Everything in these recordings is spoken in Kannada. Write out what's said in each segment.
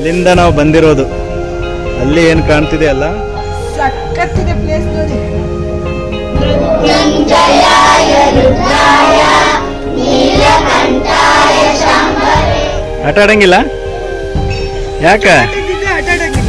ಅಲ್ಲಿಂದ ನಾವು ಬಂದಿರೋದು. ಅಲ್ಲಿ ಏನು ಕಾಣ್ತಿದೆ ಅಲ್ಲ, ಸಕ್ಕತ್ತಿದೆ ಪ್ಲೇಸ್ ನೋಡಿ. ಆಟ ಆಡಂಗಿಲ್ಲ ಯಾಕ? ಆಟ ಆಡಂಗಿಲ್ಲ.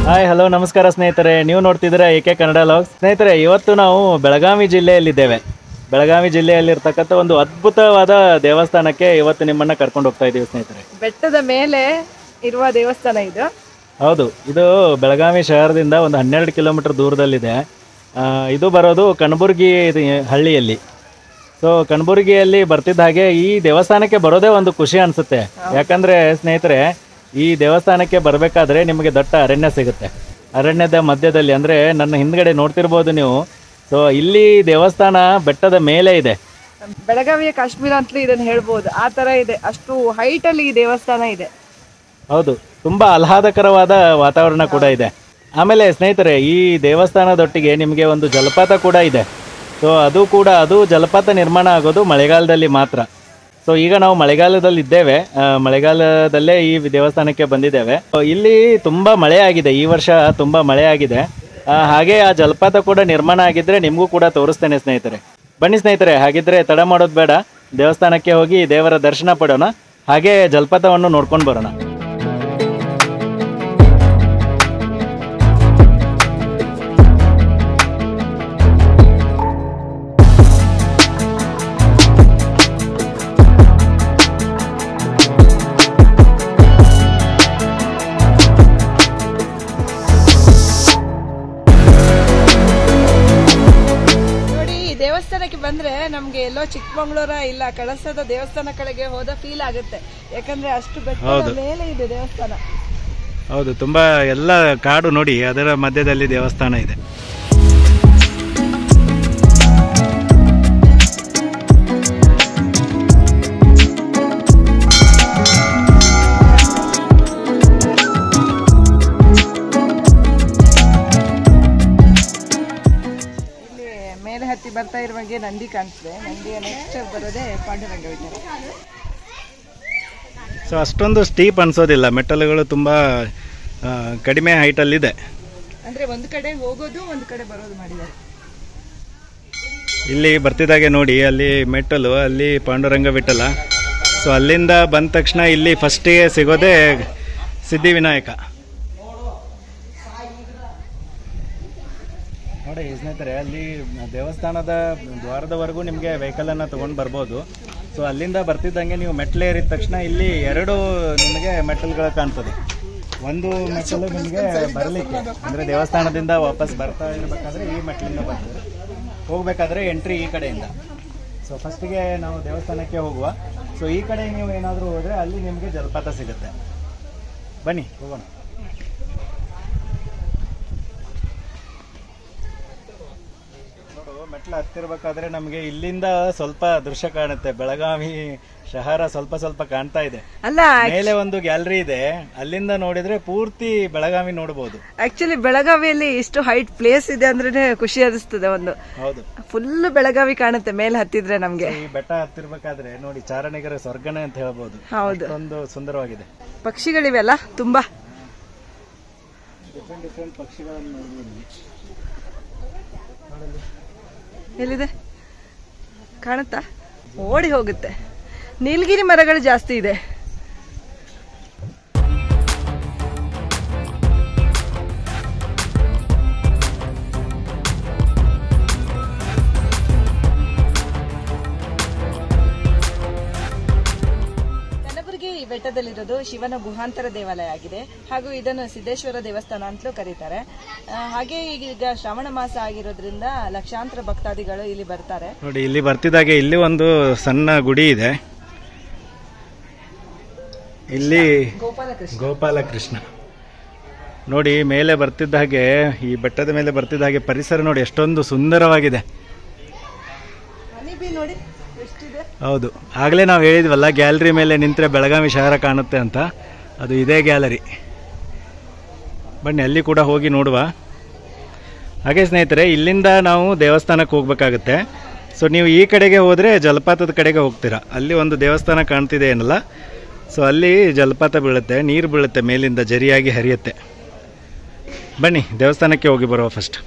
ಹಾಯ್ ಹಲೋ ನಮಸ್ಕಾರ ಸ್ನೇಹಿತರೆ, ನೀವು ನೋಡ್ತಿದ್ದೀರಾ ಏಕೆ ಕನ್ನಡ ಲಾಗ್ಸ್. ಸ್ನೇಹಿತರೆ, ಇವತ್ತು ನಾವು ಬೆಳಗಾವಿ ಜಿಲ್ಲೆಯಲ್ಲಿದ್ದೇವೆ. ಬೆಳಗಾವಿ ಜಿಲ್ಲೆಯಲ್ಲಿರ್ತಕ್ಕಂಥ ಒಂದು ಅದ್ಭುತವಾದ ದೇವಸ್ಥಾನಕ್ಕೆ ಇವತ್ತು ನಿಮ್ಮನ್ನ ಕರ್ಕೊಂಡು ಹೋಗ್ತಾ ಇದ್ದೀವಿ ಸ್ನೇಹಿತರೆ. ಬೆಟ್ಟದ ಮೇಲೆ ಇರುವ ದೇವಸ್ಥಾನ ಇದು. ಹೌದು, ಇದು ಬೆಳಗಾವಿ ಶಹರದಿಂದ ಒಂದು 12 ಕಿಲೋಮೀಟರ್ ದೂರದಲ್ಲಿದೆ. ಇದು ಬರೋದು ಕಣಬುರ್ಗಿ ಹಳ್ಳಿಯಲ್ಲಿ. ಸೊ ಕಣಬುರ್ಗಿಯಲ್ಲಿ ಬರ್ತಿದ್ದ ಹಾಗೆ ಈ ದೇವಸ್ಥಾನಕ್ಕೆ ಬರೋದೇ ಒಂದು ಖುಷಿ ಅನಿಸುತ್ತೆ. ಯಾಕಂದರೆ ಸ್ನೇಹಿತರೆ, ಈ ದೇವಸ್ಥಾನಕ್ಕೆ ಬರಬೇಕಾದ್ರೆ ನಿಮಗೆ ದಟ್ಟ ಅರಣ್ಯ ಸಿಗುತ್ತೆ. ಅರಣ್ಯದ ಮಧ್ಯದಲ್ಲಿ, ಅಂದರೆ ನನ್ನ ಹಿಂದ್ಗಡೆ ನೋಡ್ತಿರ್ಬೋದು ನೀವು. ಸೊ ಇಲ್ಲಿ ದೇವಸ್ಥಾನ ಬೆಟ್ಟದ ಮೇಲೆ ಇದೆ. ಬೆಳಗಾವಿಯ ಕಾಶ್ಮೀರ ಅಂತಲೂ ಇದನ್ನು ಹೇಳ್ಬೋದು, ಆ ಥರ ಇದೆ. ಅಷ್ಟು ಹೈಟಲ್ಲಿ ಈ ದೇವಸ್ಥಾನ ಇದೆ. ಹೌದು, ತುಂಬ ಆಹ್ಲಾದಕರವಾದ ವಾತಾವರಣ ಕೂಡ ಇದೆ. ಆಮೇಲೆ ಸ್ನೇಹಿತರೆ, ಈ ದೇವಸ್ಥಾನದೊಟ್ಟಿಗೆ ನಿಮಗೆ ಒಂದು ಜಲಪಾತ ಕೂಡ ಇದೆ. ಸೊ ಅದು ಜಲಪಾತ ನಿರ್ಮಾಣ ಆಗೋದು ಮಳೆಗಾಲದಲ್ಲಿ ಮಾತ್ರ. ಸೊ ಈಗ ನಾವು ಮಳೆಗಾಲದಲ್ಲಿ ಇದ್ದೇವೆ. ಮಳೆಗಾಲದಲ್ಲೇ ಈ ದೇವಸ್ಥಾನಕ್ಕೆ ಬಂದಿದ್ದೇವೆ. ಇಲ್ಲಿ ತುಂಬ ಮಳೆ ಆಗಿದೆ, ಈ ವರ್ಷ ತುಂಬ ಮಳೆ ಆಗಿದೆ. ಹಾಗೆ ಆ ಜಲಪಾತ ಕೂಡ ನಿರ್ಮಾಣ ಆಗಿದ್ದರೆ ನಿಮಗೂ ಕೂಡ ತೋರಿಸ್ತೇನೆ ಸ್ನೇಹಿತರೆ. ಬನ್ನಿ ಸ್ನೇಹಿತರೆ, ಹಾಗಿದ್ರೆ ತಡ ಮಾಡೋದು ಬೇಡ, ದೇವಸ್ಥಾನಕ್ಕೆ ಹೋಗಿ ದೇವರ ದರ್ಶನ ಪಡೋಣ, ಹಾಗೆ ಜಲಪಾತವನ್ನು ನೋಡ್ಕೊಂಡು ಬರೋಣ. ದೇವಸ್ಥಾನಕ್ಕೆ ಬಂದ್ರೆ ನಮ್ಗೆ ಎಲ್ಲೋ ಚಿಕ್ಕಮಂಗ್ಳೂರ ಇಲ್ಲ ಕಳಸದ ದೇವಸ್ಥಾನ ಕಡೆಗೆ ಹೋದ ಫೀಲ್ ಆಗುತ್ತೆ. ಯಾಕಂದ್ರೆ ಅಷ್ಟು ಬೆಟ್ಟದ ಮೇಲೆ ಇದೆ ದೇವಸ್ಥಾನ. ಹೌದು, ತುಂಬಾ ಎಲ್ಲ ಕಾಡು ನೋಡಿ, ಅದರ ಮಧ್ಯದಲ್ಲಿ ದೇವಸ್ಥಾನ ಇದೆ. ಹತ್ತಿ ಬರ್ತಾ ಇರುವಾಗೆ ನಂದಿ ಕಾಣಿಸ್ತದೆ. ನಂದಿಯ ನೆಕ್ಸ್ಟ್ ಬರೋದೇ ಪಾಂಡುರಂಗ ವಿಠಲ. ಸೊ ಅಷ್ಟೊಂದು ಸ್ಟೀಪ್ ಅನ್ಸೋದಿಲ್ಲ, ಮೆಟ್ಟಲುಗಳು ತುಂಬ ಕಡಿಮೆ ಹೈಟಲ್ಲಿದೆ. ಅಂದ್ರೆ ಒಂದು ಕಡೆ ಹೋಗೋದು ಒಂದು ಕಡೆ ಬರೋದು ಮಾಡಿದ್ದಾರೆ. ಇಲ್ಲಿ ಬರ್ತಿದ್ದಾಗೆ ನೋಡಿ, ಅಲ್ಲಿ ಮೆಟ್ಟಲು, ಅಲ್ಲಿ ಪಾಂಡುರಂಗ ವಿಠಲ. ಸೊ ಅಲ್ಲಿಂದ ಬಂದ ತಕ್ಷಣ ಇಲ್ಲಿ ಫಸ್ಟಿಗೆ ಸಿಗೋದೇ ಸಿದ್ಧಿವಿನಾಯಕ. ನೋಡಿ ಸ್ನೇಹಿತರೆ, ಅಲ್ಲಿ ದೇವಸ್ಥಾನದ ದ್ವಾರದವರೆಗೂ ನಿಮಗೆ ವೆಹಿಕಲನ್ನು ತೊಗೊಂಡು ಬರ್ಬೋದು. ಸೊ ಅಲ್ಲಿಂದ ಬರ್ತಿದ್ದಂಗೆ ನೀವು ಮೆಟ್ಲೇರಿದ ತಕ್ಷಣ ಇಲ್ಲಿ 2 ನಿಮಗೆ ಮೆಟ್ಟಲುಗಳು ಕಾಣ್ತದೆ. ಒಂದು ಮೆಟ್ಟಲು ನಿಮಗೆ ಬರಲಿಕ್ಕೆ, ಅಂದರೆ ದೇವಸ್ಥಾನದಿಂದ ವಾಪಸ್ ಬರ್ತಾ ಇರಬೇಕಾದ್ರೆ ಈ ಮೆಟ್ಟಲಿಂದ ಬರ್ತದೆ, ಹೋಗಬೇಕಾದ್ರೆ ಎಂಟ್ರಿ ಈ ಕಡೆಯಿಂದ. ಸೊ ಫಸ್ಟಿಗೆ ನಾವು ದೇವಸ್ಥಾನಕ್ಕೆ ಹೋಗುವ. ಸೊ ಈ ಕಡೆ ನೀವು ಏನಾದರೂ ಹೋದರೆ ಅಲ್ಲಿ ನಿಮಗೆ ಜಲಪಾತ ಸಿಗುತ್ತೆ. ಬನ್ನಿ ಹೋಗೋಣ. ಮೆಟ್ಲು ಹತ್ತಿರ್ಬೇಕಾದ್ರೆ ನಮಗೆ ಇಲ್ಲಿಂದ ಸ್ವಲ್ಪ ದೃಶ್ಯ ಕಾಣುತ್ತೆ. ಬೆಳಗಾವಿ ಶಹರ ಸ್ವಲ್ಪ ಕಾಣ್ತಾ ಇದೆ. ಅಲ್ಲ, ಮೇಲೆ ಒಂದು ಗ್ಯಾಲರಿ ಇದೆ, ಅಲ್ಲಿಂದ ನೋಡಿದ್ರೆ ಪೂರ್ತಿ ಬೆಳಗಾವಿ ನೋಡಬಹುದು. ಆಕ್ಚುಲಿ ಬೆಳಗಾವಿಯಲ್ಲಿ ಇಷ್ಟು ಹೈಟ್ ಪ್ಲೇಸ್ ಇದೆ ಅಂದ್ರೆ ಖುಷಿ ಅನಿಸ್ತದೆ. ಒಂದು ಹೌದು, ಫುಲ್ ಬೆಳಗಾವಿ ಕಾಣುತ್ತೆ ಮೇಲೆ ಹತ್ತಿದ್ರೆ ನಮ್ಗೆ. ಈ ಬೆಟ್ಟ ಹತ್ತಿರ್ಬೇಕಾದ್ರೆ ನೋಡಿ, ಚಾರಣಿಗರ ಸ್ವರ್ಗನೇ ಅಂತ ಹೇಳ್ಬೋದು. ಹೌದು, ಒಂದು ಸುಂದರವಾಗಿದೆ. ಪಕ್ಷಿಗಳಿವೆಲ್ಲ ತುಂಬಾ, ಡಿಫ್ರೆಂಟ್ ಪಕ್ಷಿಗಳನ್ನು ನೋಡಬಹುದು. ಎಲ್ಲಿದೆ ಕಾಣುತ್ತಾ? ಓಡಿ ಹೋಗುತ್ತೆ. ನೀಲಗಿರಿ ಮರಗಳು ಜಾಸ್ತಿ ಇದೆ. ಕಲಬುರಗಿ ಬೆಟ್ಟದಲ್ಲಿರೋದು ಶಿವನ ಗುಹಾಂತರ ದೇವಾಲಯ ಆಗಿದೆ. ಹಾಗೂ ಇದನ್ನು ಸಿದ್ದೇಶ್ವರ ದೇವಸ್ಥಾನ ಅಂತಲೂ ಕರೀತಾರೆ. ಹಾಗೆ ಈಗ ಶ್ರಾವಣ ಮಾಸ ಆಗಿರೋದ್ರಿಂದ ಲಕ್ಷಾಂತರ ಭಕ್ತಾದಿಗಳು ಇಲ್ಲಿ ಬರ್ತಾರೆ. ನೋಡಿ, ಇಲ್ಲಿ ಬರ್ತಿದ್ದಾಗೆ ಇಲ್ಲಿ ಒಂದು ಸಣ್ಣ ಗುಡಿ ಇದೆ. ಇಲ್ಲಿ ಗೋಪಾಲಕೃಷ್ಣ ನೋಡಿ, ಮೇಲೆ ಬರ್ತಿದ್ದ ಹಾಗೆ, ಈ ಬೆಟ್ಟದ ಮೇಲೆ ಬರ್ತಿದ್ದ ಹಾಗೆ ಪರಿಸರ ನೋಡಿ ಎಷ್ಟೊಂದು ಸುಂದರವಾಗಿದೆ. ನೋಡಿ ಎಷ್ಟಿದೆ. ಹೌದು, ಆಗಲೇ ನಾವು ಹೇಳಿದ್ವಲ್ಲ ಗ್ಯಾಲರಿ ಮೇಲೆ ನಿಂತರೆ ಬೆಳಗಾವಿ ಶಹರ ಕಾಣುತ್ತೆ ಅಂತ, ಅದು ಇದೇ ಗ್ಯಾಲರಿ. ಬನ್ನಿ ಅಲ್ಲಿ ಕೂಡ ಹೋಗಿ ನೋಡುವ. ಹಾಗೆ ಸ್ನೇಹಿತರೆ, ಇಲ್ಲಿಂದ ನಾವು ದೇವಸ್ಥಾನಕ್ಕೆ ಹೋಗಬೇಕಾಗುತ್ತೆ. ಸೊ ನೀವು ಈ ಕಡೆಗೆ ಹೋದರೆ ಜಲಪಾತದ ಕಡೆಗೆ ಹೋಗ್ತೀರಾ. ಅಲ್ಲಿ ಒಂದು ದೇವಸ್ಥಾನ ಕಾಣ್ತಿದೆ ಏನಲ್ಲ, ಸೊ ಅಲ್ಲಿ ಜಲಪಾತ ಬೀಳುತ್ತೆ, ನೀರು ಬೀಳುತ್ತೆ ಮೇಲಿಂದ, ಜರಿಯಾಗಿ ಹರಿಯುತ್ತೆ. ಬನ್ನಿ ದೇವಸ್ಥಾನಕ್ಕೆ ಹೋಗಿ ಬರುವ ಫಸ್ಟ್.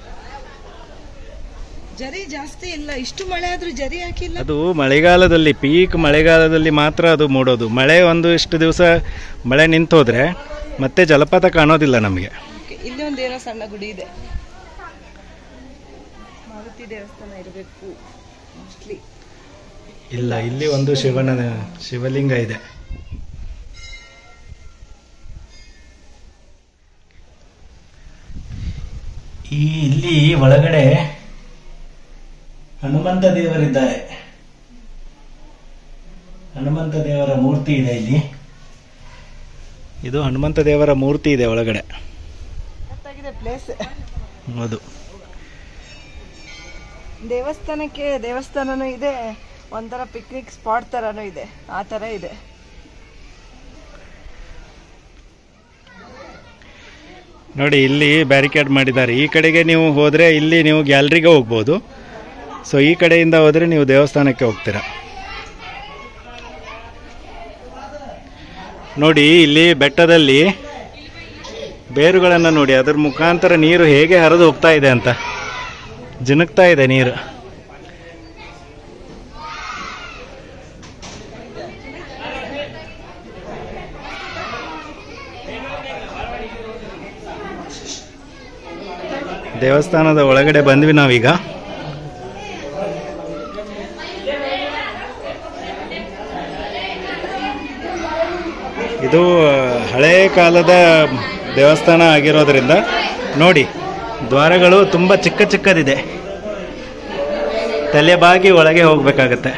ಜರಿ ಜಾಸ್ತಿ ಇಲ್ಲ, ಇಷ್ಟು ಮಳೆ ಆದ್ರೂ ಜರಿ ಹಾಕಿಲ್ಲ. ಅದು ಮಳೆಗಾಲದಲ್ಲಿ, ಪೀಕ್ ಮಳೆಗಾಲದಲ್ಲಿ ಮಾತ್ರ ಅದು ಮೂಡೋದು. ಮಳೆ ಇಷ್ಟು ದಿವಸ ಮಳೆ ನಿಂತೋದ್ರೆ ಮತ್ತೆ ಜಲಪಾತ ಕಾಣೋದಿಲ್ಲ ನಮಗೆ. ಇಲ್ಲಿ ಒಂದೇನೋ ಸಣ್ಣ ಗುಡಿ ಇದೆ, ಮಾರುತಿ ದೇವಸ್ಥಾನ ಇರಬೇಕು ಮೋಸ್ಟ್ಲಿ. ಇಲ್ಲ, ಇಲ್ಲಿ ಒಂದು ಶಿವಲಿಂಗ ಇದೆ. ಇಲ್ಲಿ ಒಳಗಡೆ ಹನುಮಂತ ದೇವರಿದ್ದಾರೆ. ಹನುಮಂತ ದೇವರ ಮೂರ್ತಿ ಇದೆ ಇಲ್ಲಿ. ಇದು ಹನುಮಂತ ದೇವರ ಮೂರ್ತಿ ಇದೆ ಒಳಗಡೆ. ಪ್ಲೇಸ್ ಹೌದು. ದೇವಸ್ಥಾನನೂ ಇದೆ, ಒಂಥರ ಪಿಕ್ನಿಕ್ ಸ್ಪಾಟ್ ತರನೂ ಇದೆ, ಆ ತರ ಇದೆ. ನೋಡಿ ಇಲ್ಲಿ ಬ್ಯಾರಿಕೇಡ್ ಮಾಡಿದ್ದಾರೆ. ಈ ಕಡೆಗೆ ನೀವು ಹೋದರೆ ಇಲ್ಲಿ ನೀವು ಗ್ಯಾಲರಿಗೆ ಹೋಗ್ಬೋದು. ಸೊ ಈ ಕಡೆಯಿಂದ ಹೋದರೆ ನೀವು ದೇವಸ್ಥಾನಕ್ಕೆ ಹೋಗ್ತೀರಾ. ನೋಡಿ ಇಲ್ಲಿ ಬೆಟ್ಟದಲ್ಲಿ ಬೇರುಗಳನ್ನು ನೋಡಿ, ಅದರ ಮುಖಾಂತರ ನೀರು ಹೇಗೆ ಹರಿದು ಹೋಗ್ತಾ ಇದೆ ಅಂತ, ಜಿನುಗ್ತಾ ಇದೆ ನೀರು. ದೇವಸ್ಥಾನದ ಒಳಗಡೆ ಬಂದ್ವಿ ನಾವೀಗ. ಇದು ಹಳೆ ಕಾಲದ ದೇವಸ್ಥಾನ ಆಗಿರೋದ್ರಿಂದ ನೋಡಿ ದ್ವಾರಗಳು ತುಂಬ ಚಿಕ್ಕದಿದೆ. ತಲೆಬಾಗಿ ಒಳಗೆ ಹೋಗ್ಬೇಕಾಗತ್ತೆ.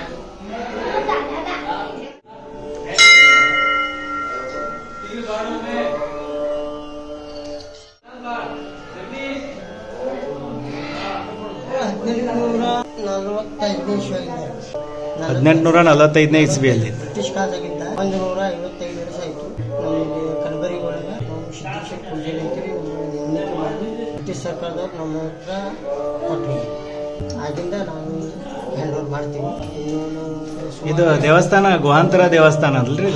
ಹದಿನೆಂಟುನೂರ 1845 ಇಸ್ವಿಯಲ್ಲಿ ಬ್ರಿಟಿಷ್ ಕಾಲದಾಗಿಂದ 155 ವರ್ಷ ಆಯಿತು. ನಮಗೆ ಕಲಬರಿ ಒಳಗೆ ಸಿದ್ದೇಶ್ವರ ಪೂಜೆ ಅಂತೇಳಿ ನೇಮಕ ಮಾಡಿ ಬ್ರಿಟಿಷ್ ಸರ್ಕಾರದವ್ರು ನಮ್ಮ ಹತ್ರ ಕೊಟ್ಟರು. ಆಗಿಂದ ನಾವು ಹ್ಯಾಂಡ್ ಓವರ್ ಮಾಡ್ತೀವಿ. ಇದು ದೇವಸ್ಥಾನ ಗುಹಾಂತರ ದೇವಸ್ಥಾನ ಅಲ್ರಿ?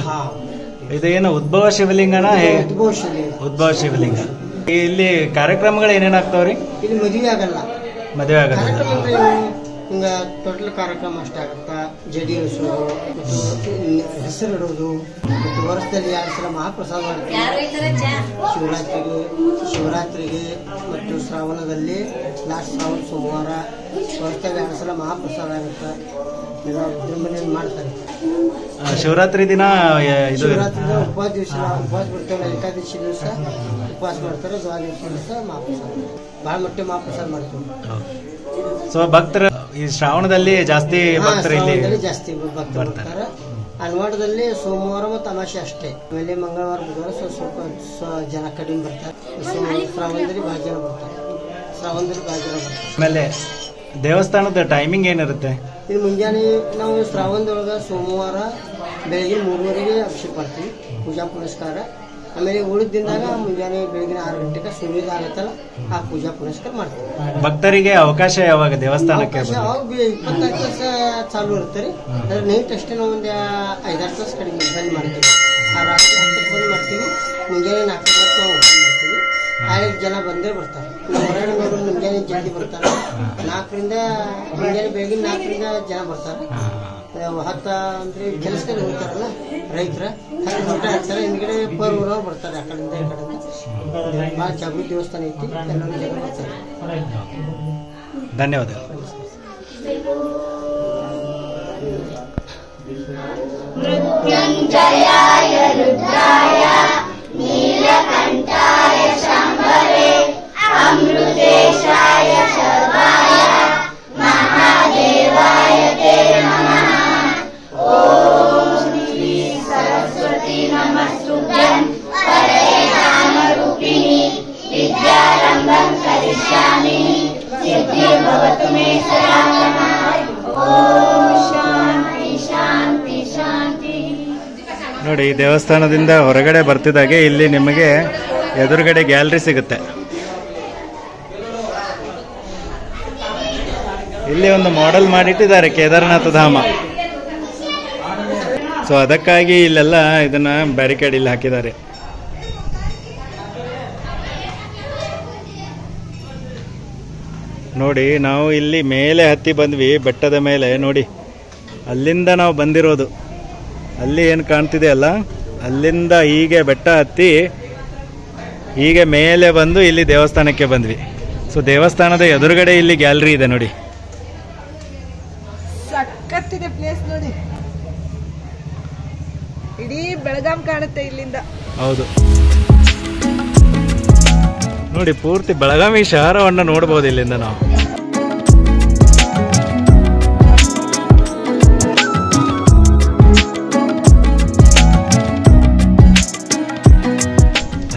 ಇದು ಏನು ಉದ್ಭವ ಶಿವಲಿಂಗನ? ಉದ್ಭವ ಶಿವಲಿಂಗ. ಇಲ್ಲಿ ಕಾರ್ಯಕ್ರಮಗಳು ಏನೇನಾಗ್ತಾವ್ರಿ? ಇಲ್ಲಿ ಮದುವೆ ಆಗಲ್ಲ. ಹಿಂಗ ಟೋಟಲ್ ಕಾರ್ಯಕ್ರಮ ಅಷ್ಟೇ ಆಗುತ್ತಾ. ಜಡಿ ಇಳಿಸೋದು, ಹೆಸರಿಡೋದು, ಮತ್ತು ವರ್ಷದಲ್ಲಿ 2 ಸಲ ಮಹಾಪ್ರಸಾದ ಮಾಡ್ತೀವಿ. ಶಿವರಾತ್ರಿಗೆ ಮತ್ತು ಶ್ರಾವಣದಲ್ಲಿ ಲಾಸ್ಟ್ ಶ್ರಾವಣ ಸೋಮವಾರ ವರ್ಷದಲ್ಲಿ 2 ಸಲ ಮಹಾಪ್ರಸಾದ ಆಗುತ್ತೆ. ಎಲ್ಲ ವಿಜೃಂಭಣೆಯನ್ನು ಮಾಡ್ತಾರೆ. ಶಿವರಾತ್ರಿ ದಿನ ಶಿವರಾತ್ರಿ ಉಪವಾಸ ಬಿಡ್ತೇವೆ. ಏಕಾದಶಿ ದಿವಸ ಉಪವಾಸ ಮಾಡ್ತಾರೆ. ದ್ವಾದಶಿ ದಿವಸ ಮಹಾಪ್ರಸಾದ, ಭಾಳ ಮಟ್ಟ ಮಹಾಪ್ರಸಾದ ಮಾಡ್ತೀವಿ. ಸೊ ಭಕ್ತರು ಈ ಶ್ರಾವಣದಲ್ಲಿ ಜಾಸ್ತಿ ಭಕ್ತರು ಇಲ್ಲಿ ಜಾಸ್ತಿ ಭಕ್ತರು ಬರ್ತಾರೆ. ಅನ್ವಾಡದಲ್ಲಿ ಸೋಮವಾರ ಮತ್ತು ಅಮಾವಾಸ್ಯೆ ಅಷ್ಟೇ. ಆಮೇಲೆ ಮಂಗಳವಾರ ಬುಧವಾರ ಸ್ವಲ್ಪ ಜನ ಕಡಿಮೆ ಬರ್ತಾರೆ. ಶ್ರಾವಣದಲ್ಲಿ ಭಾಳ ಜನ ಬರ್ತಾರೆ. ಆಮೇಲೆ ದೇವಸ್ಥಾನದ ಟೈಮಿಂಗ್ ಏನಿರುತ್ತೆ? ಇದು ಮುಂಜಾನೆ ನಾವು ಶ್ರಾವಣದೊಳಗೆ ಸೋಮವಾರ ಬೆಳಗ್ಗೆ 3:30ಗೆ ಅಭಿಷೇಕ ಮಾಡ್ತೀವಿ, ಪೂಜಾ ಪುನಸ್ಕಾರ. ಆಮೇಲೆ ಉಳಿದ ದಿನದಾಗ ಮುಂಜಾನೆ ಬೆಳಗಿನ 6 ಗಂಟೆಗೆ ಸೂರ್ಯೋದಯ ಆಗುತ್ತಲ್ಲ, ಆ ಪೂಜಾ ಪುನಸ್ಕಾರ ಮಾಡ್ತೀವಿ. ಭಕ್ತರಿಗೆ ಅವಕಾಶ ಯಾವಾಗ ದೇವಸ್ಥಾನಕ್ಕೆ? 24 ತಾಸ ಚಾಲು ಇರ್ತಾರೆ. ಅದ್ರ ನೈಟ್ ಅಷ್ಟೇ ನಾವು ಒಂದು 5-6 ತಾಸು ಕಡಿಮೆ ಬಂದ್ ಮಾಡ್ತೀವಿ. ಆ ರಾತ್ರಿ 10ಕ್ಕೆ ಬಂದ್ ಮಾಡ್ತೀವಿ, ಮುಂಜಾನೆ 4 ಗಂಟೆಗೆ ನಾವು ಓಪನ್ ಮಾಡ್ತೀವಿ. 5 ಜನ ಬಂದೇ ಬರ್ತಾರೆ. ಹೊರಗಡೆ ಮುಂಜಾನೆ ಜಲ್ದಿ ಬರ್ತಾರೆ. 4ರಿಂದ ಮುಂಜಾನೆ ಬೆಳಗಿನ 4ರಿಂದ ಜನ ಬರ್ತಾರೆ. 10 ಅಂದ್ರೆ ಕೆಲಸದಲ್ಲಿ ಹೋಗ್ತಾರಲ್ಲ ರೈತರ, 10 ಊಟ ಹಾಕ್ತಾರೆ. ಹಿಂದ್ಗಡೆ ಊರವ್ರು ಬರ್ತಾರೆ, ಆ ಕಡೆಯಿಂದ ಈ ಕಡೆಯಿಂದ. ಭಾಳ ಜಾಗೃತಿ ದೇವಸ್ಥಾನ ಐತಿ, ಎಲ್ಲರೂ ಜನ ಬರ್ತಾರೆ. ಧನ್ಯವಾದಗಳು. ಮೃತ್ಯುಂಜಯಾಯ ರುದ್ರಾಯ ನೀಲಕಂಠಾಯ ಶಾಂಭವೇ ಅಮೃತೇಶಾಯ ಶರ್ವಾಯ ಮಹಾದೇವಾಯ ತೇ ನಮಃ. ಓಂ ಶ್ರೀ ಸರಸ್ವತಿ ನಮಸ್ತುಭ್ಯಂ ಪರೇಶಾನರೂಪಿಣಿ ವಿದ್ಯಾರಂಭಂ ಕರಿಷ್ಯಾಮಿ ಸಿದ್ಧಿರ್ಭವತು ಮೇ ಸದಾ. ಓಂ ಶಾಂತಿ ಶಾಂತಿ. ನೋಡಿ, ಈ ದೇವಸ್ಥಾನದಿಂದ ಹೊರಗಡೆ ಬರ್ತಿದ್ದಾಗೆ ಇಲ್ಲಿ ನಿಮಗೆ ಎದುರುಗಡೆ ಗ್ಯಾಲರಿ ಸಿಗುತ್ತೆ. ಇಲ್ಲಿ ಒಂದು ಮಾಡೆಲ್ ಮಾಡಿಟ್ಟಿದ್ದಾರೆ ಕೇದಾರನಾಥ ಧಾಮ. ಸೊ ಅದಕ್ಕಾಗಿ ಇಲ್ಲೆಲ್ಲ ಇದನ್ನ ಬ್ಯಾರಿಕೇಡ್ ಇಲ್ಲಿ ಹಾಕಿದ್ದಾರೆ. ನೋಡಿ, ನಾವು ಇಲ್ಲಿ ಮೇಲೆ ಹತ್ತಿ ಬಂದ್ವಿ, ಬೆಟ್ಟದ ಮೇಲೆ. ನೋಡಿ, ಅಲ್ಲಿಂದ ನಾವು ಬಂದಿರೋದು. ಅಲ್ಲಿ ಏನು ಕಾಣ್ತಿದೆ ಅಲ್ಲ, ಅಲ್ಲಿಂದ ಹೀಗೆ ಬೆಟ್ಟ ಹತ್ತಿ ಹೀಗೆ ಮೇಲೆ ಬಂದು ಇಲ್ಲಿ ದೇವಸ್ಥಾನಕ್ಕೆ ಬಂದ್ವಿ. ಸೊ ದೇವಸ್ಥಾನದ ಎದುರುಗಡೆ ಇಲ್ಲಿ ಗ್ಯಾಲರಿ ಇದೆ ನೋಡಿ. ಸಖತ್ತಿದೆ ಪ್ಲೇಸ್ ನೋಡಿ, ಇಡೀ ಬೆಳಗಾಂ ಕಾಣುತ್ತೆ ಇಲ್ಲಿಂದ. ಹೌದು ನೋಡಿ, ಪೂರ್ತಿ ಬೆಳಗಾವಿ ಶಹರವನ್ನು ನೋಡ್ಬೋದು ಇಲ್ಲಿಂದ ನಾವು.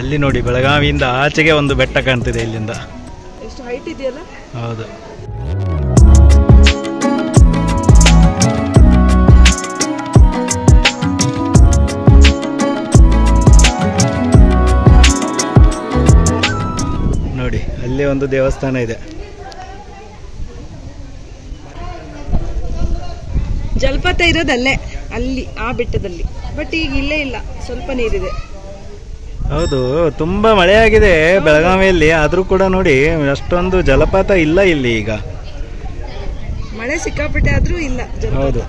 ಅಲ್ಲಿ ನೋಡಿ, ಬೆಳಗಾವಿಯಿಂದ ಆಚೆಗೆ ಒಂದು ಬೆಟ್ಟ ಕಾಣ್ತಿದೆ ಇಲ್ಲಿಂದ. ಎಷ್ಟು ಹೈಟ್ ಇದೆಯಲ್ಲ. ಹೌದು. ನೋಡಿ, ಅಲ್ಲಿ ಒಂದು ದೇವಸ್ಥಾನ ಇದೆ. ಜಲಪಾತ ಇರೋದಲ್ಲೇ, ಅಲ್ಲಿ ಆ ಬೆಟ್ಟದಲ್ಲಿ. ಬಟ್ ಈಗ ಇಲ್ಲೇ ಇಲ್ಲ, ಸ್ವಲ್ಪ ನೀರಿದೆ. ಹೌದು, ತುಂಬಾ ಮಳೆ ಆಗಿದೆ ಬೆಳಗಾವಿಯಲ್ಲಿ, ಆದ್ರೂ ಕೂಡ ನೋಡಿ ಅಷ್ಟೊಂದು ಜಲಪಾತ ಇಲ್ಲ ಇಲ್ಲಿ ಈಗ. ಮಳೆ ಸಿಕ್ಕಾಪಟ್ಟೆ ಆದ್ರೂ ಇಲ್ಲ ಜಲಪಾತ. ಹೌದು,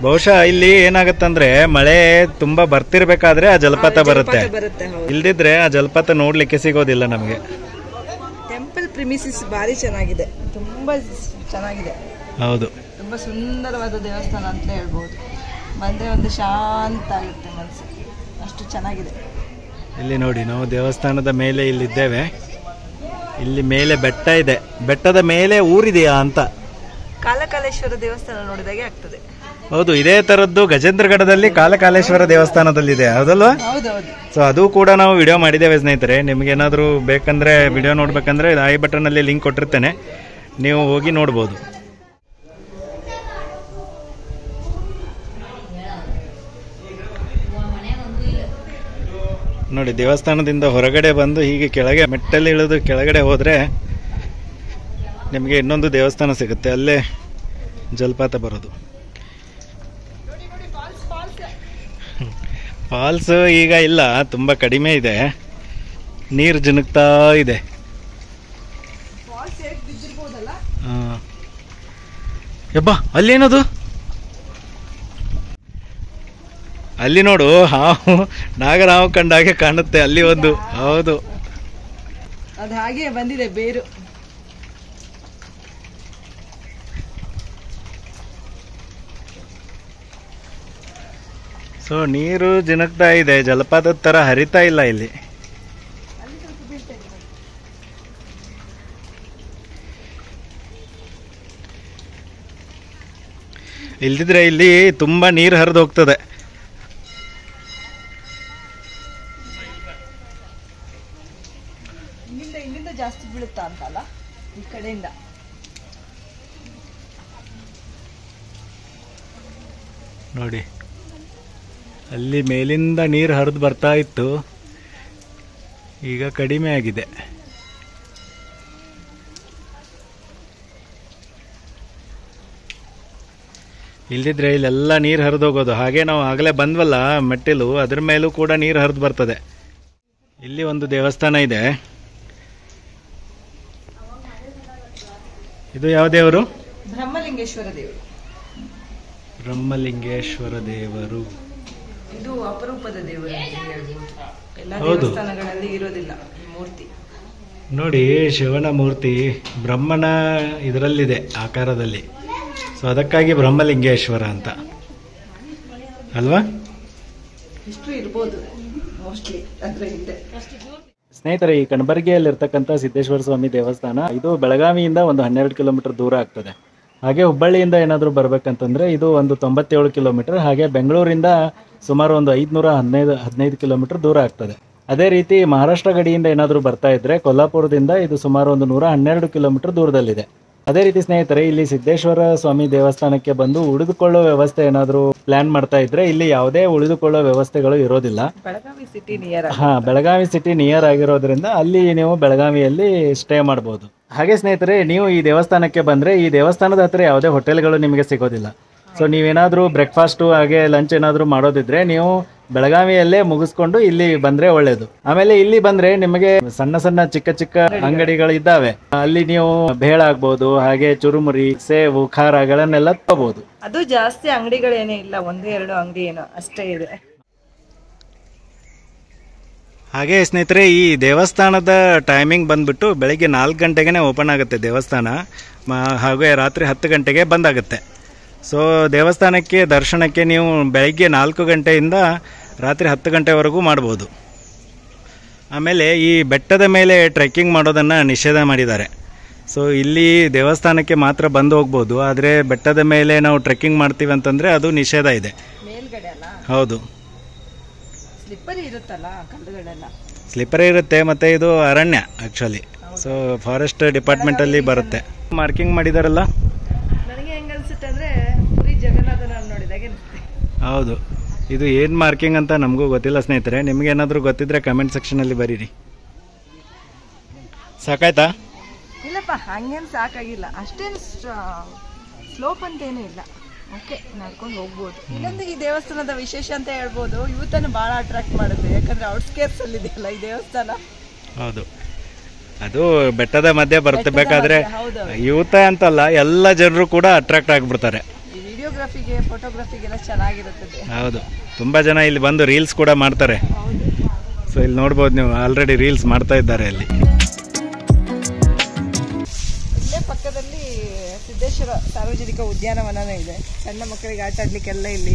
ಬಹುಶಃ ಇಲ್ಲಿ ಏನಾಗತ್ತಂದ್ರೆ ಮಳೆ ತುಂಬಾ ಬರ್ತಿರ್ಬೇಕಾದ್ರೆ ಆ ಜಲಪಾತ ಬರುತ್ತೆ. ಇಲ್ದಿದ್ರೆ ಆ ಜಲಪಾತ ನೋಡ್ಲಿಕ್ಕೆ ಸಿಗೋದಿಲ್ಲ ನಮ್ಗೆ. ಟೆಂಪಲ್ ಪ್ರಿಮಿಸಿಸ್ ಬಾರಿ ಚೆನ್ನಾಗಿದೆ, ತುಂಬಾ ಚೆನ್ನಾಗಿದೆ. ಹೌದು, ತುಂಬಾ ಸುಂದರವಾದ ದೇವಸ್ಥಾನ ಅಂತ ಹೇಳ್ಬೋದು. ಬಂದ್ರೆ ಒಂದು ಶಾಂತ ಆಗುತ್ತೆ ಮನಸ್ಸು, ಅಷ್ಟು ಚೆನ್ನಾಗಿದೆ. ಇಲ್ಲಿ ನೋಡಿ, ನಾವು ದೇವಸ್ಥಾನದ ಮೇಲೆ ಇಲ್ಲಿದ್ದೇವೆ. ಇಲ್ಲಿ ಮೇಲೆ ಬೆಟ್ಟ ಇದೆ, ಬೆಟ್ಟದ ಮೇಲೆ ಊರಿದೆಯಾ ಅಂತ. ಕಾಲಕಾಲೇಶ್ವರ ದೇವಸ್ಥಾನ ನೋಡಿದಾಗೆ ಆಗ್ತದೆ. ಹೌದು, ಇದೇ ತರದ್ದು ಗಜೇಂದ್ರಗಢದಲ್ಲಿ ಕಾಲಕಾಲೇಶ್ವರ ದೇವಸ್ಥಾನದಲ್ಲಿದೆ, ಹೌದಲ್ವಾ? ಹೌದೌದು. ಸೊ ಅದು ಕೂಡ ನಾವು ವಿಡಿಯೋ ಮಾಡಿದ್ದೇವೆ ಸ್ನೇಹಿತರೆ. ನಿಮ್ಗೆ ಏನಾದರೂ ಬೇಕಂದ್ರೆ ವಿಡಿಯೋ ನೋಡ್ಬೇಕಂದ್ರೆ ಐ ಬಟನ್ ಅಲ್ಲಿ ಲಿಂಕ್ ಕೊಟ್ಟಿರ್ತೇನೆ, ನೀವು ಹೋಗಿ ನೋಡ್ಬೋದು. ನೋಡಿ, ದೇವಸ್ಥಾನದಿಂದ ಹೊರಗಡೆ ಬಂದು ಹೀಗೆ ಕೆಳಗೆ ಮೆಟ್ಟಲ್ಲಿ ಇಳಿದು ಕೆಳಗಡೆ ಹೋದ್ರೆ ನಿಮಗೆ ಇನ್ನೊಂದು ದೇವಸ್ಥಾನ ಸಿಗುತ್ತೆ, ಅಲ್ಲೇ ಜಲಪಾತ ಬರೋದು. ಫಾಲ್ಸ್ ಈಗ ಇಲ್ಲ, ತುಂಬಾ ಕಡಿಮೆ ಇದೆ, ನೀರು ಜಿನುಗ್ತಾ ಇದೆ. ಯಬ್ಬಾ, ಅಲ್ಲೇನದು? ಅಲ್ಲಿ ನೋಡು, ಹಾವು, ನಾಗರಾವು ಕಂಡಾಗೆ ಕಾಣುತ್ತೆ ಅಲ್ಲಿ ಒಂದು. ಹೌದು, ಅದು ಹಾಗೆ ಬಂದಿದೆ ಬೇರು. ಸೊ ನೀರು ಜಿನುಗ್ತಾ ಇದೆ, ಜಲಪಾತದ ತರ ಹರಿತಾ ಇಲ್ಲ ಇಲ್ಲಿ. ಇಲ್ದಿದ್ರೆ ಇಲ್ಲಿ ತುಂಬಾ ನೀರು ಹರಿದು ಹೋಗ್ತದೆ. ಇಲ್ಲಿಂದ ಜಾಸ್ತಿ ಬೀಳುತ್ತಾ ಅಂತಲ್ಲ, ಈ ಕಡೆಯಿಂದ. ನೋಡಿ, ಅಲ್ಲಿ ಮೇಲಿಂದ ನೀರು ಹರಿದು ಬರ್ತಾ ಇತ್ತು, ಈಗ ಕಡಿಮೆ ಆಗಿದೆ. ಇಲ್ದಿದ್ರೆ ಇಲ್ಲೆಲ್ಲ ನೀರು ಹರಿದು ಹೋಗೋದು. ಹಾಗೆ ನಾವು ಆಗಲೇ ಬಂದ್ವಲ್ಲ ಮೆಟ್ಟಿಲು, ಅದ್ರ ಮೇಲೂ ಕೂಡ ನೀರು ಹರಿದು ಬರ್ತದೆ. ಇಲ್ಲಿ ಒಂದು ದೇವಸ್ಥಾನ ಇದೆ. ಇದು ಯಾವ ದೇವರು? ಬ್ರಹ್ಮಲಿಂಗೇಶ್ವರ ದೇವರು. ಬ್ರಹ್ಮಲಿಂಗೇಶ್ವರ ದೇವರು ಇದು ಅಪರೂಪದ ದೇವರು ಅಂತ ಹೇಳ್ಬೋದು. ಎಲ್ಲ ಹೌದು. ದೇವಸ್ಥಾನಗಳಲ್ಲಿ ಇರೋದಿಲ್ಲ ಈ ಮೂರ್ತಿ. ನೋಡಿ, ಶಿವನ ಮೂರ್ತಿ ಬ್ರಹ್ಮನ ಇದರಲ್ಲಿದೆ ಆಕಾರದಲ್ಲಿ. ಸೊ ಅದಕ್ಕಾಗಿ ಬ್ರಹ್ಮಲಿಂಗೇಶ್ವರ ಅಂತ ಅಲ್ವಾ? ಇಷ್ಟು ಇರ್ಬೋದು ಮೋಸ್ಟ್ಲಿ ಅದ್ರ ಹಿಂದೆ. ಸ್ನೇಹಿತರೆ, ಈ ಕಣಬರ್ಗಿಯಲ್ಲಿರ್ತಕ್ಕಂಥ ಸಿದ್ದೇಶ್ವರ ಸ್ವಾಮಿ ದೇವಸ್ಥಾನ ಇದು ಬೆಳಗಾವಿಯಿಂದ ಒಂದು 12 ಕಿಲೋಮೀಟರ್ ದೂರ ಆಗ್ತದೆ. ಹಾಗೆ ಹುಬ್ಬಳ್ಳಿಯಿಂದ ಏನಾದರೂ ಬರ್ಬೇಕಂತಂದ್ರೆ ಇದು ಒಂದು 97 ಕಿಲೋಮೀಟರ್. ಹಾಗೆ ಬೆಂಗಳೂರಿಂದ ಸುಮಾರು ಒಂದು 515 ಕಿಲೋಮೀಟರ್ ದೂರ ಆಗ್ತದೆ. ಅದೇ ರೀತಿ ಮಹಾರಾಷ್ಟ್ರ ಗಡಿಯಿಂದ ಏನಾದರೂ ಬರ್ತಾ ಇದ್ರೆ ಕೊಲ್ಲಾಪುರದಿಂದ ಇದು ಸುಮಾರು ಒಂದು 112 ಕಿಲೋಮೀಟರ್ ದೂರದಲ್ಲಿದೆ. ಅದೇ ರೀತಿ ಸ್ನೇಹಿತರೆ, ಇಲ್ಲಿ ಸಿದ್ದೇಶ್ವರ ಸ್ವಾಮಿ ದೇವಸ್ಥಾನಕ್ಕೆ ಬಂದು ಉಳಿದುಕೊಳ್ಳೋ ವ್ಯವಸ್ಥೆ ಏನಾದರೂ ಪ್ಲಾನ್ ಮಾಡ್ತಾ ಇದ್ರೆ ಇಲ್ಲಿ ಯಾವುದೇ ಉಳಿದುಕೊಳ್ಳೋ ವ್ಯವಸ್ಥೆಗಳು ಇರೋದಿಲ್ಲ. Belagavi city near. Belagavi city near ಆಗಿರೋದ್ರಿಂದ ಅಲ್ಲಿ ನೀವು ಬೆಳಗಾವಿಯಲ್ಲಿ ಸ್ಟೇ ಮಾಡ್ಬೋದು. ಹಾಗೆ ಸ್ನೇಹಿತರೆ, ನೀವು ಈ ದೇವಸ್ಥಾನಕ್ಕೆ ಬಂದರೆ ಈ ದೇವಸ್ಥಾನದ ಹತ್ರ ಯಾವುದೇ ಹೋಟೆಲ್ಗಳು ನಿಮಗೆ ಸಿಗೋದಿಲ್ಲ. ಸೊ ನೀವೇನಾದರೂ ಬ್ರೇಕ್ಫಾಸ್ಟು ಹಾಗೆ ಲಂಚ್ ಏನಾದರೂ ಮಾಡೋದಿದ್ರೆ ನೀವು ಬೆಳಗಾವಿಯಲ್ಲೇ ಮುಗಿಸ್ಕೊಂಡು ಇಲ್ಲಿ ಬಂದರೆ ಒಳ್ಳೆಯದು. ಆಮೇಲೆ ಇಲ್ಲಿ ಬಂದರೆ ನಿಮಗೆ ಸಣ್ಣ ಸಣ್ಣ ಚಿಕ್ಕ ಚಿಕ್ಕ ಅಂಗಡಿಗಳಿದ್ದಾವೆ. ಅಲ್ಲಿ ನೀವು ಭೇಳ ಆಗ್ಬೋದು, ಹಾಗೆ ಚುರುಮುರಿ, ಸೇವು, ಖಾರಗಳನ್ನೆಲ್ಲ ತಗೋಬಹುದು. ಅದು ಜಾಸ್ತಿ ಅಂಗಡಿಗಳೇನೇ ಇಲ್ಲ, 1-2 ಅಂಗಡಿ ಏನೋ ಅಷ್ಟೇ ಇದೆ. ಹಾಗೆ ಸ್ನೇಹಿತರೆ, ಈ ದೇವಸ್ಥಾನದ ಟೈಮಿಂಗ್ ಬಂದ್ಬಿಟ್ಟು ಬೆಳಗ್ಗೆ 4 ಗಂಟೆಗೆ ಓಪನ್ ಆಗುತ್ತೆ ದೇವಸ್ಥಾನ, ಹಾಗೆ ರಾತ್ರಿ 10 ಗಂಟೆಗೆ ಬಂದಾಗುತ್ತೆ. ಸೊ ದೇವಸ್ಥಾನಕ್ಕೆ ದರ್ಶನಕ್ಕೆ ನೀವು ಬೆಳಗ್ಗೆ 4 ಗಂಟೆಯಿಂದ ರಾತ್ರಿ 10 ಗಂಟೆವರೆಗೂ ಮಾಡ್ಬೋದು. ಆಮೇಲೆ ಈ ಬೆಟ್ಟದ ಮೇಲೆ ಟ್ರೆಕ್ಕಿಂಗ್ ಮಾಡೋದನ್ನು ನಿಷೇಧ ಮಾಡಿದ್ದಾರೆ. ಸೊ ಇಲ್ಲಿ ದೇವಸ್ಥಾನಕ್ಕೆ ಮಾತ್ರ ಬಂದು ಹೋಗ್ಬೋದು, ಆದರೆ ಬೆಟ್ಟದ ಮೇಲೆ ನಾವು ಟ್ರೆಕ್ಕಿಂಗ್ ಮಾಡ್ತೀವಿ ಅಂತಂದರೆ ಅದು ನಿಷೇಧ ಇದೆ. ಮೇಲ್ಗಡೆ ಅಲ್ಲ? ಹೌದು, ಸ್ಲಿಪ್ಪರ್ ಇರುತ್ತಲ್ಲ ಕಲ್ಲುಗಳೆಲ್ಲ. ಸ್ಲಿಪ್ಪರ್ ಇರುತ್ತೆ, ಮತ್ತು ಇದು ಅರಣ್ಯ ಆ್ಯಕ್ಚುಲಿ. ಸೊ ಫಾರೆಸ್ಟ್ ಡಿಪಾರ್ಟ್ಮೆಂಟಲ್ಲಿ ಬರುತ್ತೆ. ಮಾರ್ಕಿಂಗ್ ಮಾಡಿದಾರಲ್ಲ, ನನಗೆ ಹೆಂಗೆ ಅನ್ಸುತ್ತೆ ಅಂದರೆ ಪುರಿ ಜಗನ್ನಾಥನ ನೋಡಿದಾಗೆ. ಹೌದು, ಇದು ಏನು ಮಾರ್ಕಿಂಗ್ ಅಂತ ನಮಗೂ ಗೊತ್ತಿಲ್ಲ ಸ್ನೇಹಿತರೆ. ನಿಮಗೇನಾದರೂ ಗೊತ್ತಿದ್ರೆ ಕಮೆಂಟ್ ಸೆಕ್ಷನಲ್ಲಿ ಬರೀರಿ. ಸಾಕಾಯ್ತಾ? ಇಲ್ಲಪ್ಪ, ಹಂಗೇನು ಸಾಕಾಗಿಲ್ಲ. ಅಷ್ಟೇನು ಸ್ಲೋಪ್ ಅಂತೇನೂ ಇಲ್ಲ. ಓಕೆ, ನಡ್ಕೊಂಡು ಹೋಗ್ಬೋದು. ಇನ್ನೊಂದು ಈ ದೇವಸ್ಥಾನದ ವಿಶೇಷ ಅಂತ ಹೇಳ್ಬೋದು, ಯೂತನ್ನು ಭಾಳ ಅಟ್ರಾಕ್ಟ್ ಮಾಡುತ್ತೆ. ಯಾಕಂದರೆ ಔಟ್ಸ್ಕೇರ್ಸ್ ಅಲ್ಲಿ ಇದೆಯಲ್ಲ ಈ ದೇವಸ್ಥಾನ. ಹೌದು, ಅದು ಬೆಟ್ಟದ ಮಧ್ಯೆ ಬರ್ತಬೇಕಾದ್ರೆ ಯೂತ ಅಂತಲ್ಲ, ಎಲ್ಲ ಜನರು ಕೂಡ ಅಟ್ರಾಕ್ಟ್ ಆಗಿಬಿಡ್ತಾರೆ. ಈ ವಿಡಿಯೋಗ್ರಫಿಗೆ, ಫೋಟೋಗ್ರಫಿಗೆಲ್ಲ ಚೆನ್ನಾಗಿರುತ್ತದೆ. ಹೌದು, ತುಂಬ ಜನ ಇಲ್ಲಿ ಬಂದು ರೀಲ್ಸ್ ಕೂಡ ಮಾಡ್ತಾರೆ. ಸೊ ಇಲ್ಲಿ ನೋಡ್ಬೋದು ನೀವು, ಆಲ್ರೆಡಿ ರೀಲ್ಸ್ ಮಾಡ್ತಾ ಇದ್ದಾರೆ ಅಲ್ಲಿ. ಇಲ್ಲೇ ಪಕ್ಕದಲ್ಲಿ ಸಿದ್ದೇಶ್ವರ ಸಾರ್ವಜನಿಕ ಉದ್ಯಾನವನನೂ ಇದೆ. ಸಣ್ಣ ಮಕ್ಕಳಿಗೆ ಆಟ ಆಡ್ಲಿಕ್ಕೆಲ್ಲ ಇಲ್ಲಿ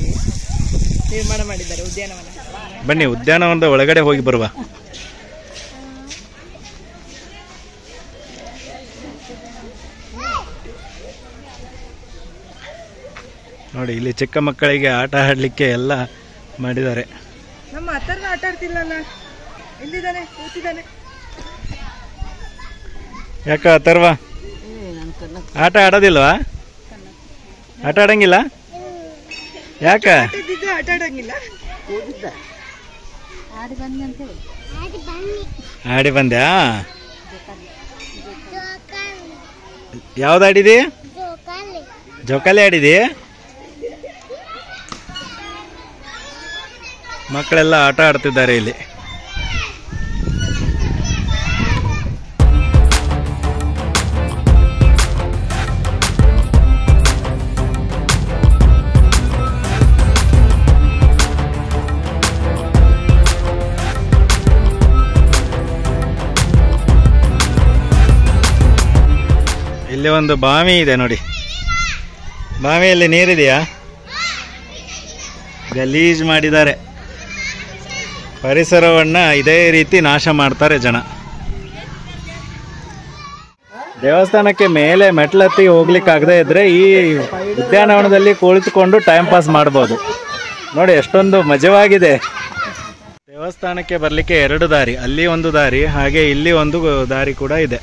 ನಿರ್ಮಾಣ ಮಾಡಿದ್ದಾರೆ ಉದ್ಯಾನವನ. ಬನ್ನಿ ಉದ್ಯಾನವನದ ಒಳಗಡೆ ಹೋಗಿ ಬರುವ. ನೋಡಿ, ಇಲ್ಲಿ ಚಿಕ್ಕ ಮಕ್ಕಳಿಗೆ ಆಟ ಆಡಲಿಕ್ಕೆ ಎಲ್ಲ ಮಾಡಿದ್ದಾರೆ. ನಮ್ಮ ಅಥರ್ವ ಆಟ ಆಡ್ತಿಲ್ಲಲ್ಲ, ಎಲ್ಲಿದ್ದಾನೆ? ಕೂತಿದ್ದಾನೆ. ಯಾಕ ಅಥರ್ವ ಆಟ ಆಡೋದಿಲ್ವಾ? ಆಟ ಆಡಂಗಿಲ್ಲ? ಯಾಕ ಆಟ ಆಡಂಗಿಲ್ಲ? ಆಡಿ ಬಂದ್ಯಾ? ಯಾವ್ದು ಆಡಿದಿ? ಜೋಕಾಲಿ ಆಡಿದಿ? ಮಕ್ಕಳೆಲ್ಲ ಆಟ ಆಡ್ತಿದ್ದಾರೆ ಇಲ್ಲಿ. ಇಲ್ಲಿ ಒಂದು ಬಾವಿ ಇದೆ ನೋಡಿ. ಬಾವಿಯಲ್ಲಿ ನೀರಿದೆಯಾ? ಗಲೀಜ್ ಮಾಡಿದ್ದಾರೆ. ಪರಿಸರವನ್ನ ಇದೇ ರೀತಿ ನಾಶ ಮಾಡ್ತಾರೆ ಜನ. ದೇವಸ್ಥಾನಕ್ಕೆ ಮೇಲೆ ಮೆಟ್ಲತ್ತಿ ಹೋಗ್ಲಿಕ್ಕಾಗದೇ ಇದ್ರೆ ಈ ಉದ್ಯಾನವನದಲ್ಲಿ ಕುಳಿತುಕೊಂಡು ಟೈಮ್ ಪಾಸ್ ಮಾಡ್ಬೋದು. ನೋಡಿ ಎಷ್ಟೊಂದು ಮಜವಾಗಿದೆ. ದೇವಸ್ಥಾನಕ್ಕೆ ಬರಲಿಕ್ಕೆ 2 ದಾರಿ, ಅಲ್ಲಿ ಒಂದು ದಾರಿ, ಹಾಗೆ ಇಲ್ಲಿ ಒಂದು ದಾರಿ ಕೂಡ ಇದೆ.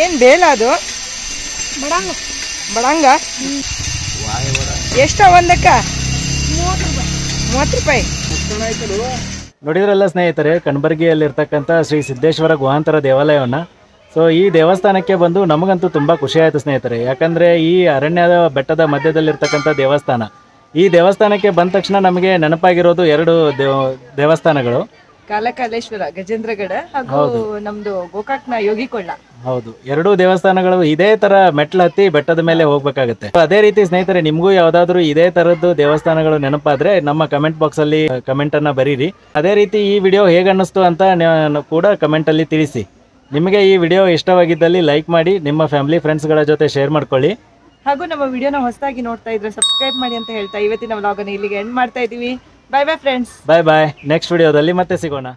ಏನ್ ಬೇಲ ಅದು? ಬಡಂಗ ಎಷ್ಟ ಒಂದಕ್ಕ? 30 ರೂಪಾಯಿ. ನೋಡಿದ್ರಲ್ಲ ಸ್ನೇಹಿತರೆ, ಕಣಬರ್ಗಿಯಲ್ಲಿರ್ತಕ್ಕಂಥ ಶ್ರೀ ಸಿದ್ದೇಶ್ವರ ಗುಹಾಂತರ ದೇವಾಲಯವನ್ನ. ಸೊ ಈ ದೇವಸ್ಥಾನಕ್ಕೆ ಬಂದು ನಮಗಂತೂ ತುಂಬ ಖುಷಿ ಆಯಿತು ಸ್ನೇಹಿತರೆ. ಯಾಕಂದರೆ ಈ ಅರಣ್ಯದ ಬೆಟ್ಟದ ಮಧ್ಯದಲ್ಲಿರ್ತಕ್ಕಂಥ ದೇವಸ್ಥಾನ. ಈ ದೇವಸ್ಥಾನಕ್ಕೆ ಬಂದ ತಕ್ಷಣ ನಮಗೆ ನೆನಪಾಗಿರೋದು 2 ದೇವಸ್ಥಾನಗಳು, ಕಾಲಕಾಲೇಶ್ವರ ಗಜೇಂದ್ರಗಡ ಹಾಗೂ ನಮ್ದು ಗೋಕಾಕ್ನ ಯೋಗಿಕೊಳ್ಳ. ಹೌದು, 2 ದೇವಸ್ಥಾನಗಳು ಇದೇ ತರ ಮೆಟ್ಲು ಹತ್ತಿ ಬೆಟ್ಟದ ಮೇಲೆ ಹೋಗ್ಬೇಕಾಗುತ್ತೆ. ಅದೇ ರೀತಿ ಸ್ನೇಹಿತರೆ, ನಿಮಗೂ ಯಾವ್ದಾದ್ರು ಇದೇ ತರದ್ದು ದೇವಸ್ಥಾನಗಳು ನೆನಪಾದ್ರೆ ನಮ್ಮ ಕಮೆಂಟ್ ಬಾಕ್ಸ್ ಅಲ್ಲಿ ಕಮೆಂಟ್ ಅನ್ನ ಬರೀರಿ. ಅದೇ ರೀತಿ ಈ ವಿಡಿಯೋ ಹೇಗೆ ಅನ್ನಿಸ್ತು ಅಂತ ಕೂಡ ಕಮೆಂಟ್ ಅಲ್ಲಿ ತಿಳಿಸಿ. ನಿಮಗೆ ಈ ವಿಡಿಯೋ ಇಷ್ಟವಾಗಿದ್ದಲ್ಲಿ ಲೈಕ್ ಮಾಡಿ, ನಿಮ್ಮ ಫ್ಯಾಮಿಲಿ ಫ್ರೆಂಡ್ಸ್ಗಳ ಜೊತೆ ಶೇರ್ ಮಾಡ್ಕೊಳ್ಳಿ. ಹಾಗೂ ನಮ್ಮ ವಿಡಿಯೋನ ಹೊಸದಾಗಿ ನೋಡ್ತಾ ಇದ್ರೆ ಸಬ್ಸ್ಕ್ರೈಬ್ ಮಾಡಿ ಅಂತ ಹೇಳ್ತಾ ಇವತ್ತಿನ ವ್ಲಾಗ್ ಅನ್ನು ಇಲ್ಲಿಗೆ ಎಂಡ್ ಮಾಡ್ತಾ ಇದೀವಿ. ಬಾಯ್ ಬಾಯ್ ಫ್ರೆಂಡ್ಸ್. ಬಾಯ್ ಬಾಯ್. ನೆಕ್ಸ್ಟ್ ವಿಡಿಯೋದಲ್ಲಿ ಮತ್ತೆ ಸಿಗೋಣ.